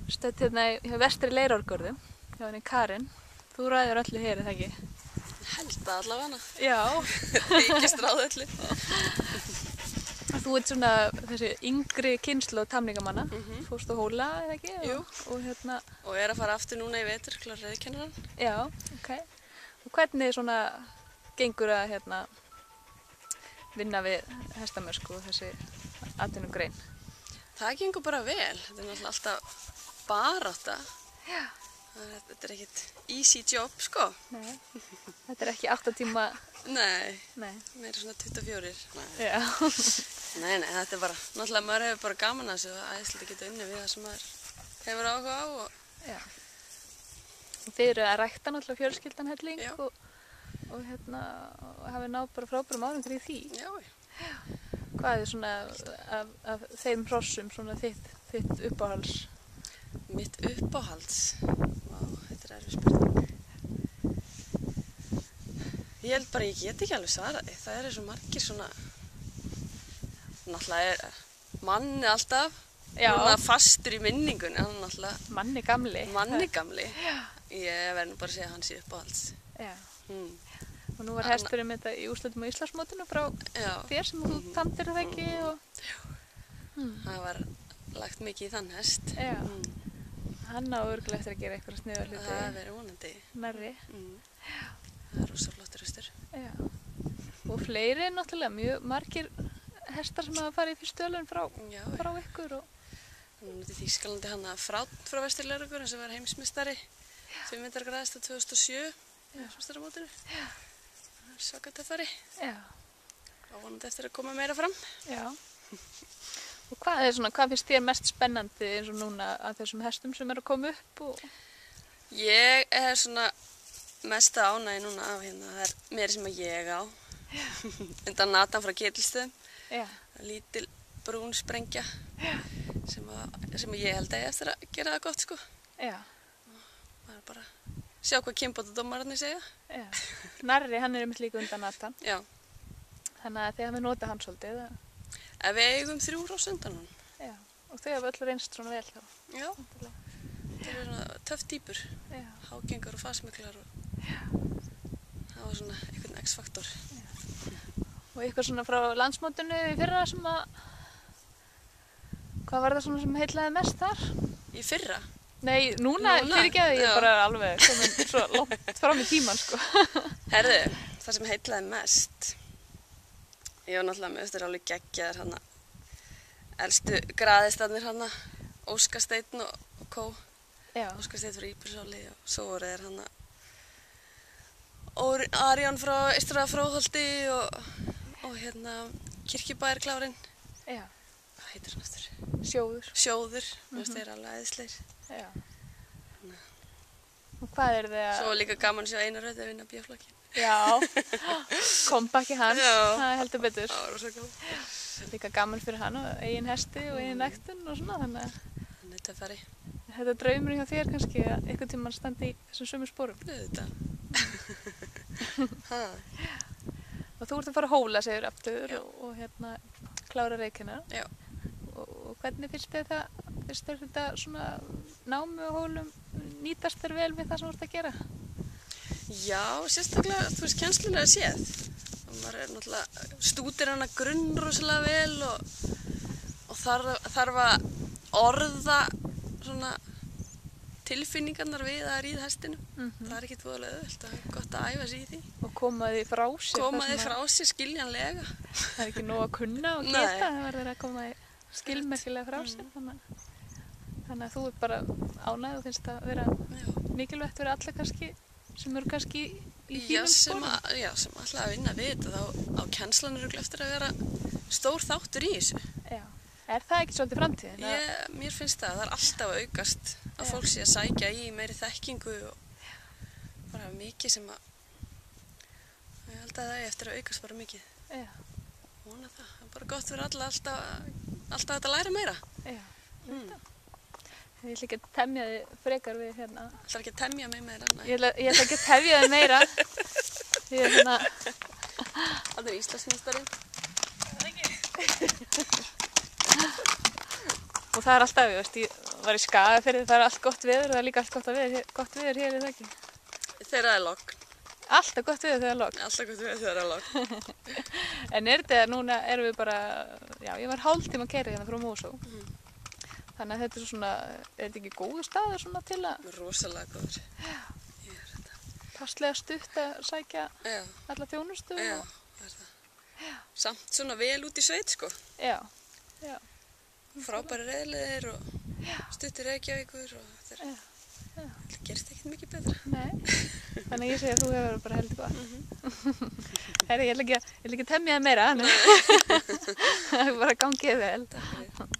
Stödd hérna í vestri Leirárgörðum, hjá henni Karin. Þú ræður öllu hér, er það ekki? Held það allavega. Já. Þykist ráð öllu. Þú ert svona þessi yngri kynslóð tamningamanna. Fórst á Hóla, eða ekki? Jú. Og er að fara aftur núna í vetur, klára reiðkennarann. Já, ok. Og hvernig svona gengur að vinna við hestamösku og þessi atvinnugrein? Það gengur bara vel. Þetta er náttúrulega alltaf barátta. Já. Þetta er ekkert easy job, sko. Nei, þetta er ekki 8 tíma... Nei, Nei. Meira svona 24. Já. Nei, þetta er bara, náttúrulega maður hefur bara gaman að þessu og æðislega að geta unnið við það sem maður hefur áhuga á. Já. Og þið eru að rækta náttúrulega fjölskyldan helling Já. og hafi náð bara frábærum árangri í því. Já. Hvað er svona af þeim hrossum svona þitt uppáhalds? Mitt uppáhalds? Vá, þetta er erfið spurning. Ég held bara, ég get ekki alveg svarað því. Það eru svo margir svona... Náttúrulega er manni alltaf, fastur í minningunni, hann náttúrulega... Manni gamli. Manni gamli. Já. Ég verð nú bara að segja að hann sé uppáhalds. Já. Og nú var hesturinn með þetta í úrslitum á Íslandsmótinu frá þér sem þú tamdir það ekki og... Já. Það var lagt mikið í þann hest. Já. Hann á örugglega eftir að gera eitthvað sniðuga hluti. Það verður vonandi. Nærri. Það er rosa flottur hestur. Já. Og fleiri náttúrulega, mjög margir hestar sem hafa farið í fyrstu verðlaun frá ykkur og... Núna til Þýskalandi hann að frá Vestur-Leirárgörðum sem var heimsmeistari 5 metra græðasta 2007 heimsmeistaramótinu. Já. Það er svaka töffari. Já. Og vonandi eftir að koma meira fram. Já. Og hvað finnst þér mest spennandi eins og núna að þessum hestum sem eru að koma upp? Ég er svona mest ánægð núna af það er meiri sem að ég á. Undan Nathan frá Ketilsstöðum. Já. Lítil brún sprengja sem ég held að ég eftir að gera það gott, sko. Já. Það er bara að sjá hvað kynbótadómararnir segja. Já. Narri, hann er einmitt líka undan Nathan. Já. Þannig að þið hafið notað hann svolítið. Ef við eigum 3 hross undan hann. Já. Og þau hafa öll reynst svona vel þá. Já. Það eru svona töff týpur. Já. Hágengar og fasmiklar og... Já. Það var svona einhvern X-faktor. Já. Og eitthvað svona frá landsmótinu í fyrra sem að... Hvað var það svona sem heillaði mest þar? Í fyrra? Nei, núna fyrirgeði ég bara alveg komin svo langt fram í tíman, sko. Herðu, það sem heillaði mest... Ég var náttúrulega með eftir alveg geggjaðar hana... Elstu graðistarnir hana... Óskar Steinn og Kó. Já. Óskar Steinn frá Íbyrsáli og svo voru þeir hana... Arjón frá Eystra-Fróðholti og Kirkjubæjarklárinn. Já. Hvað heitir hann eftir? Sjóður. Mér finnst þeir alveg æðislegir. Já. Og hvað er þið að... Svo líka gaman að sjá Einar Rödd að vinna bíóflokkin. Já. Kompakki hans. Já. Það heldur betur. Það var rosa gaman. Líka gaman fyrir hann og eigin hesti og eigin æktun og svona þannig að... Hann er töffari. Þetta er draumurinn hjá þér kannski að einhvern tímann standi í þessum sömu sporum. Auðvitað. Og þú ert að fara að Hóla, segir aftur og klára reikina. Já. Og hvernig finnst þér þetta svona námi á Hólum nýtast þér vel við það sem þú ert að gera? Já, sérstaklega, þú veist, kennslulega séð. Maður er náttúrulega, stúdir hana grunn rosalega vel og þarf að orða svona tilfinningarnar við að ríða hestinum. Það er ekkert voðalega auðvelt, það er gott að æfa sig í því. Og koma því frá sér. Koma því frá sér skiljanlega. Það er ekki nóg að kunna og geta, það verður að koma því skilmerkilega frá sér. Þannig að þú er bara ánægð og finnst að vera mikilvægt fyrir alla kannski, sem eru kannski í þínum sporum. Já, sem alltaf að vinna við þetta, þá á kennslan eru eftir að vera stór þáttur í þessu. Já. Er það ekki svolítið framtíðin? Mér finnst það er alltaf að aukast að fólk sé að sækja í meiri þekkingu og bara mikið sem að ég held að það er eftir að aukast bara mikið. Já. Vona það. Það er bara gott fyrir alla alltaf að læra meira. Já. Ég ætla ekki að temja þig frekar við hérna. Þú ætlar ekki að temja mig meira? Ég ætla ekki að tefja þig meira. Ég er hérna... Það er Íslandsmeistari. Það er ekki. Og það er alltaf, ég var í Skagafirði, það allt gott veður, það líka allt gott veður hér, er það ekki? Þegar það logn. Alltaf gott veður þegar logn. Alltaf gott veður þegar logn. En þetta, núna erum við bara, já, ég var hálftíma að keyra hérna frá Mosó. Þannig að þetta svona, þetta ekki góður staður svona til að... Rosalega góður. Já. Passlega stutt að sækja alla þjónustu. Já, það er það. Já. Samt svona vel út í sveit, sko. Já, já. Frábæri reiðleiðir og stutt í Reykjavíkur og þetta gerist ekkert mikið betra. Nei, þannig að ég segi að þú hefur bara heldur gott. Herri, ég ætla ekki að temja það meira, það er bara gangið vel. Takk fyrir.